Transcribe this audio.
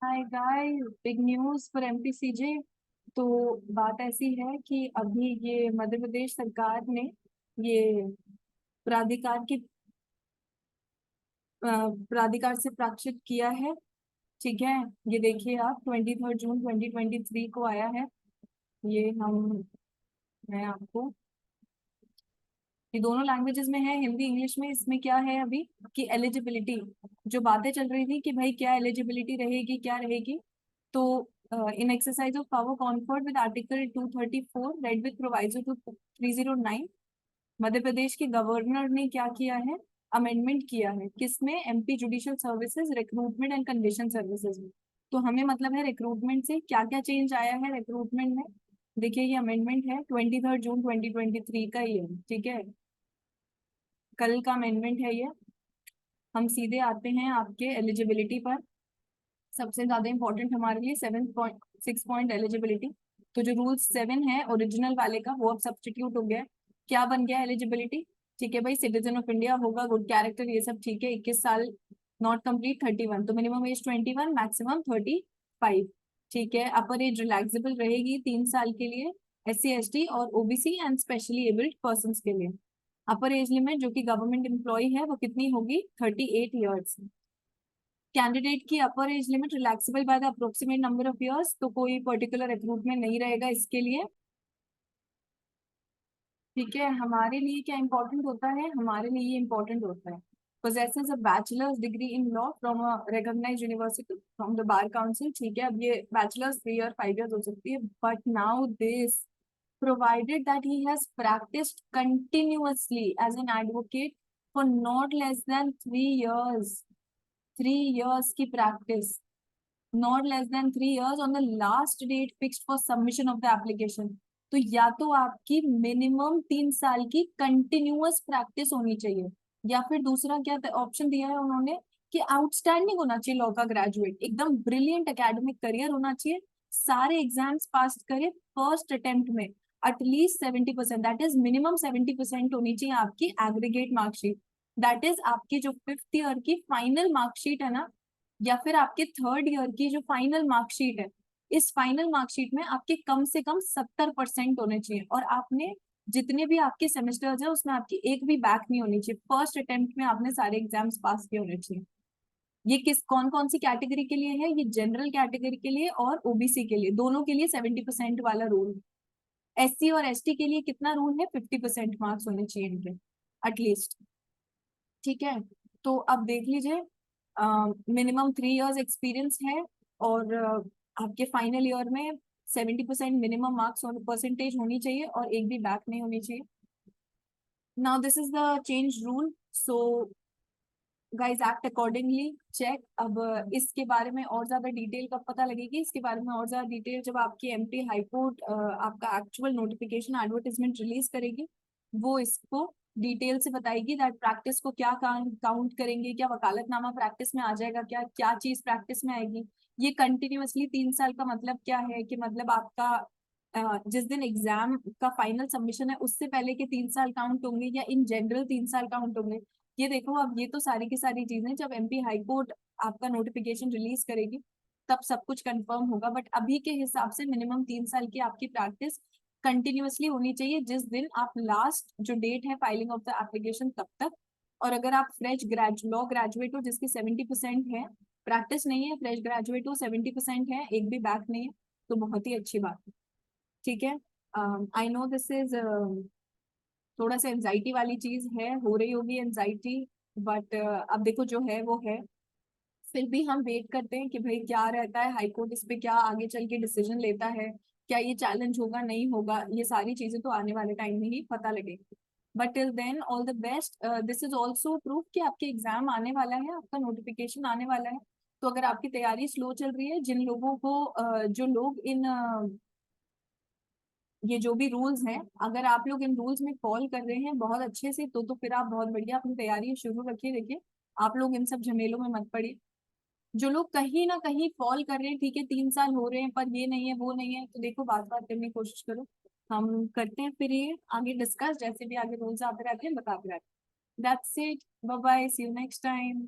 Hi guys, big news for MPCJ. तो बात ऐसी है कि अभी ये मध्य प्रदेश सरकार ने ये प्राधिकार की प्राधिकार से प्रकाशित किया है। ठीक है, ये देखिए आप 23 जून 2023 को आया है। ये मैं आपको ये दोनों लैंग्वेजेस में है, हिंदी इंग्लिश में। इसमें क्या है अभी कि एलिजिबिलिटी, जो बातें चल रही थी कि भाई क्या एलिजिबिलिटी रहेगी क्या रहेगी। तो in exercise of power conferred with article 234 read with proviso to 309, Madhya Pradesh के गवर्नर ने क्या किया है, अमेंडमेंट किया है। किसमें? MP judicial services recruitment and condition services में। तो हमें मतलब है रिक्रूटमेंट से क्या क्या चेंज आया है रिक्रूटमेंट में। देखिए ये अमेंडमेंट है 23 जून 2023 का ही है। ठीक है, कल का अमेंडमेंट है ये। हम सीधे आते हैं आपके एलिजिबिलिटी पर। सबसे ज्यादा इंपॉर्टेंट हमारे लिए 7.6 पॉइंट एलिजिबिलिटी। तो जो रूल 7 है ओरिजिनल वाले का, वो अब सब्सटीट्यूट हो गया है। क्या बन गया एलिजिबिलिटी? ठीक है भाई, सिटीजन ऑफ इंडिया होगा, गुड कैरेक्टर, ये सब ठीक है। 21 साल, नॉट कंप्लीट 31, तो मिनिमम एज 21, मैक्सिमम 35। ठीक है, अपर एज रिलैक्सेबल रहेगी 3 साल के लिए SC ST और OBC and specially abled person के लिए। अपर एज लिमिट जो कि गवर्नमेंट एम्प्लॉय है वो कितनी होगी? 38 ईयर्स। कैंडिडेट की अपर age limit relaxable by the approximate number of years, तो कोई पर्टिकुलर रिक्रूटमेंट नहीं रहेगा इसके लिए। ठीक है, हमारे लिए क्या इंपॉर्टेंट होता है? हमारे लिए ये इंपॉर्टेंट होता है possesses a bachelor's degree in law from a recognized university from the bar council। ठीक है, अब ये बैचलर्स 3 ईयर 5 ईयर्स हो सकती है, but now this provided that he has practiced continuously as an advocate for not less than 3 years। 3 years की practice, not less than 3 years on the last date fixed for submission of the application. तो या तो आपकी minimum 3 साल की continuous practice होनी चाहिए, या फिर दूसरा क्या ऑप्शन दिया है उन्होंने कि आउटस्टैंडिंग होना चाहिए लॉ का ग्रेजुएट, एकदम ब्रिलियंट एकेडमिक करियर होना चाहिए, सारे एग्जाम्स पास करे फर्स्ट अटेम्प्ट में, एटलीस्ट 70%, दैट इज मिनिमम 70% होनी चाहिए आपकी एग्रीगेट मार्कशीट। दैट इज आपकी जो 5th ईयर की फाइनल मार्कशीट है ना, या फिर आपके 3rd ईयर की जो फाइनल मार्कशीट है, इस फाइनल मार्कशीट में आपके कम से कम 70% होने चाहिए, और आपने जितने भी आपके सेमेस्टर्स है उसमें आपकी एक भी बैक नहीं होनी चाहिए। फर्स्ट अटेम्प्ट में आपने सारे एग्जाम्स पास किए होने चाहिए। ये किस कौन कौन सी कैटेगरी के लिए है? ये जनरल कैटेगरी के लिए और OBC के लिए, दोनों के लिए 70% वाला रूल। SC और ST के लिए कितना रूल है? 50% मार्क्स होने चाहिए इनके एटलीस्ट। ठीक है, तो अब देख लीजिए, मिनिमम 3 ईयर्स एक्सपीरियंस है, और आपके फाइनल ईयर में 70% मिनिमम मार्क्स परसेंटेज होनी चाहिए, और एक भी बैक नहीं होनी चाहिए। Now this is the change rule, so guys act accordingly. Check. अब इसके बारे में और ज्यादा डिटेल कब पता लगेगी? इसके बारे में और ज्यादा डिटेल जब आपकी MP हाई कोर्ट आपका एक्चुअल नोटिफिकेशन एडवर्टीजमेंट रिलीज करेगी, वो इसको डिटेल से बताएगी दैट प्रैक्टिस को क्या काउंट करेंगे, क्या वकालतनामा प्रैक्टिस में आ जाएगा, क्या क्या चीज प्रैक्टिस में आएगी। ये कंटिन्यूअसली 3 साल का मतलब क्या है कि मतलब आपका जिस दिन एग्जाम का फाइनल सबमिशन है उससे पहले के 3 साल काउंट होंगे, या इन जनरल 3 साल काउंट होंगे। ये देखो, अब ये तो सारी की सारी चीजें जब MP हाई कोर्ट आपका नोटिफिकेशन रिलीज करेगी तब सब कुछ कंफर्म होगा, बट अभी के हिसाब से मिनिमम 3 साल की आपकी प्रैक्टिस कंटिन्यूअसली होनी चाहिए जिस दिन आप लास्ट जो डेट है फाइलिंग ऑफ द एप्लीकेशन तब तक। और अगर आप फ्रेश लॉ ग्रेजुएट हो जिसकी 70% है, प्रैक्टिस नहीं है, फ्रेश ग्रेजुएट हो 70% है, एक भी बैक नहीं है, तो बहुत ही अच्छी बात है। ठीक है, आई नो दिस इज थोड़ा सा एंजाइटी वाली चीज है, हो रही होगी एंजाइटी, बट अब देखो जो है वो है। फिर भी हम वेट करते हैं कि भाई क्या रहता है, हाई कोर्ट इस पे क्या आगे चल के डिसीजन लेता है, क्या ये चैलेंज होगा नहीं होगा, ये सारी चीजें तो आने वाले टाइम में ही पता लगेगी। But till then all the best. This is also proof कि आपके एग्जाम आने वाला है, आपका नोटिफिकेशन आने वाला है। तो अगर आपकी तैयारी स्लो चल रही है, जिन लोगों को जो लोग इन ये जो भी रूल्स हैं, अगर आप लोग इन रूल्स में फॉलो कर रहे हैं बहुत अच्छे से, तो फिर आप बहुत बढ़िया अपनी तैयारी शुरू रखिए। देखिए, आप लोग इन सब झमेलों में मत पड़िए। जो लोग कहीं ना कहीं फॉल कर रहे हैं, ठीक है 3 साल हो रहे हैं पर ये नहीं है वो नहीं है, तो देखो बात बात करने की कोशिश करो। हम करते हैं फिर ये आगे डिस्कस, जैसे भी आगे रूल्स आते रहते हैं बताते रहते हैं। That's it, bye bye, see you next time.